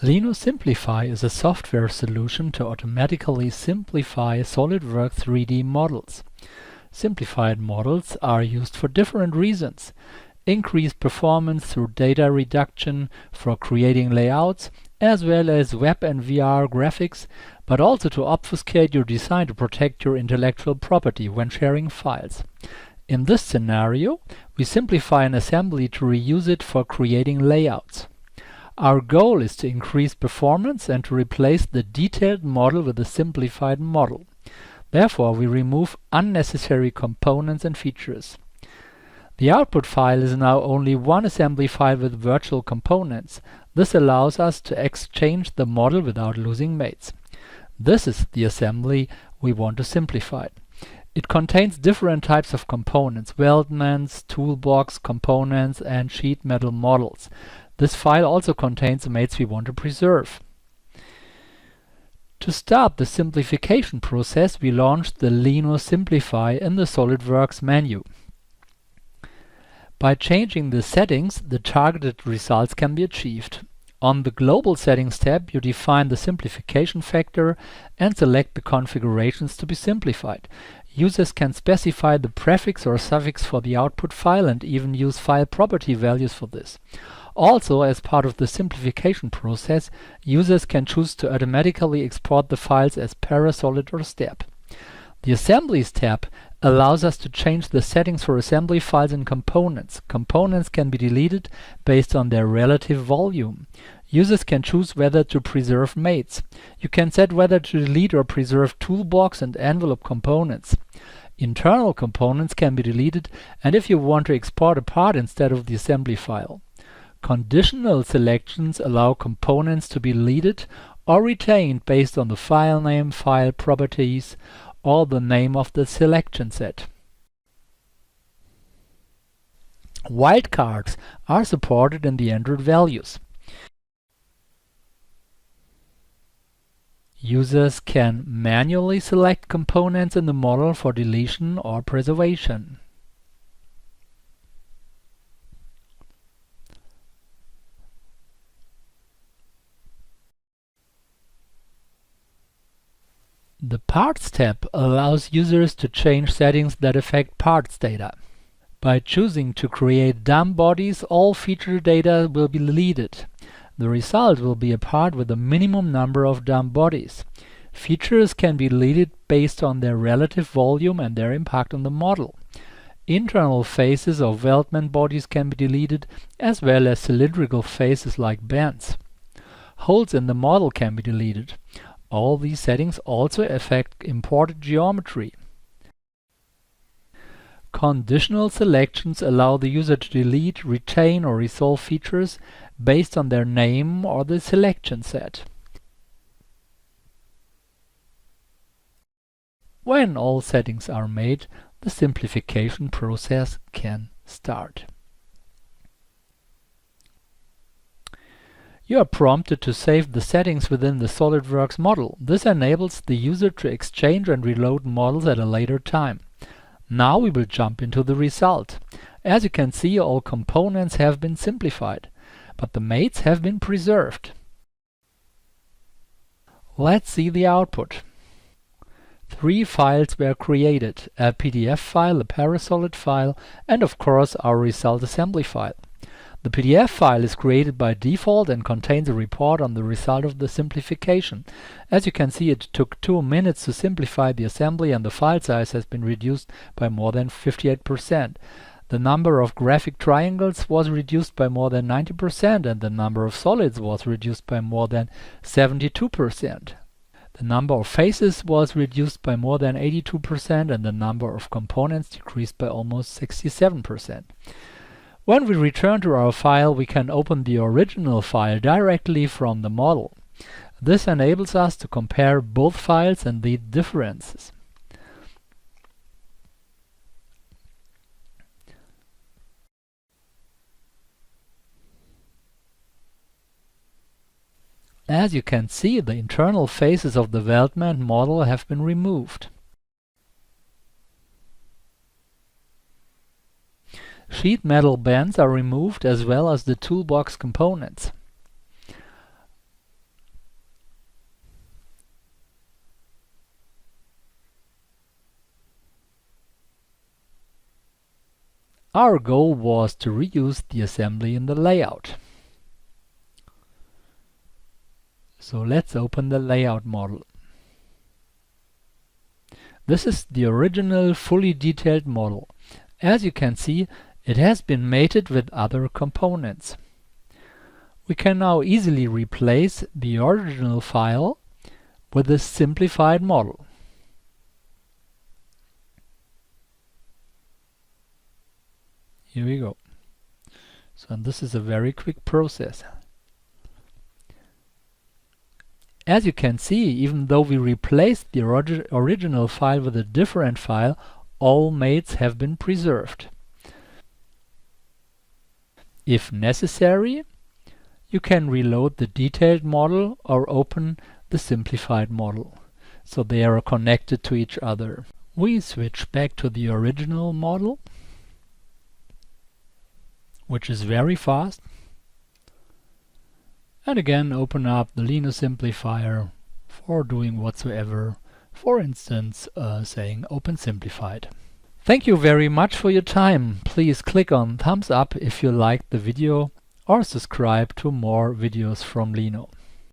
Lino Simplify is a software solution to automatically simplify SolidWorks 3D models. Simplified models are used for different reasons: increased performance through data reduction, for creating layouts, as well as web and VR graphics, but also to obfuscate your design to protect your intellectual property when sharing files. In this scenario, we simplify an assembly to reuse it for creating layouts. Our goal is to increase performance and to replace the detailed model with a simplified model. Therefore, we remove unnecessary components and features. The output file is now only one assembly file with virtual components. This allows us to exchange the model without losing mates. This is the assembly we want to simplify. It contains different types of components: weldments, toolbox components, and sheet metal models. This file also contains the mates we want to preserve. To start the simplification process, we launched the Lino Simplify in the SolidWorks menu. By changing the settings, the targeted results can be achieved. On the Global Settings tab, you define the simplification factor and select the configurations to be simplified. Users can specify the prefix or suffix for the output file and even use file property values for this. Also, as part of the simplification process, users can choose to automatically export the files as Parasolid or STEP. The Assemblies tab allows us to change the settings for assembly files and components. Components can be deleted based on their relative volume. Users can choose whether to preserve mates. You can set whether to delete or preserve toolbox and envelope components. Internal components can be deleted, and if you want to export a part instead of the assembly file. Conditional selections allow components to be deleted or retained based on the file name, file properties, or the name of the selection set. Wildcards are supported in the entered values. Users can manually select components in the model for deletion or preservation. The Parts tab allows users to change settings that affect parts data. By choosing to create dumb bodies, all feature data will be deleted. The result will be a part with a minimum number of dumb bodies. Features can be deleted based on their relative volume and their impact on the model. Internal faces or weldment bodies can be deleted, as well as cylindrical faces like bends. Holes in the model can be deleted. All these settings also affect imported geometry. Conditional selections allow the user to delete, retain, or resolve features based on their name or the selection set. When all settings are made, the simplification process can start. You are prompted to save the settings within the SolidWorks model. This enables the user to exchange and reload models at a later time. Now we will jump into the result. As you can see, all components have been simplified, but the mates have been preserved. Let's see the output. 3 files were created: a PDF file, a Parasolid file, and of course our result assembly file. The PDF file is created by default and contains a report on the result of the simplification. As you can see, it took 2 minutes to simplify the assembly, and the file size has been reduced by more than 58%. The number of graphic triangles was reduced by more than 90%, and the number of solids was reduced by more than 72%. The number of faces was reduced by more than 82%, and the number of components decreased by almost 67%. When we return to our file, we can open the original file directly from the model. This enables us to compare both files and the differences. As you can see, the internal faces of the weldment model have been removed. Sheet metal bends are removed, as well as the toolbox components. Our goal was to reuse the assembly in the layout. So let's open the layout model. This is the original fully detailed model. As you can see, it has been mated with other components. We can now easily replace the original file with a simplified model. Here we go. So this is a very quick process. As you can see, even though we replaced the original file with a different file, all mates have been preserved. If necessary, you can reload the detailed model or open the simplified model, so they are connected to each other. We switch back to the original model, which is very fast, and again open up the Lino Simplifier for doing whatsoever, for instance saying Open Simplified. Thank you very much for your time. Please click on thumbs up if you liked the video or subscribe to more videos from Lino.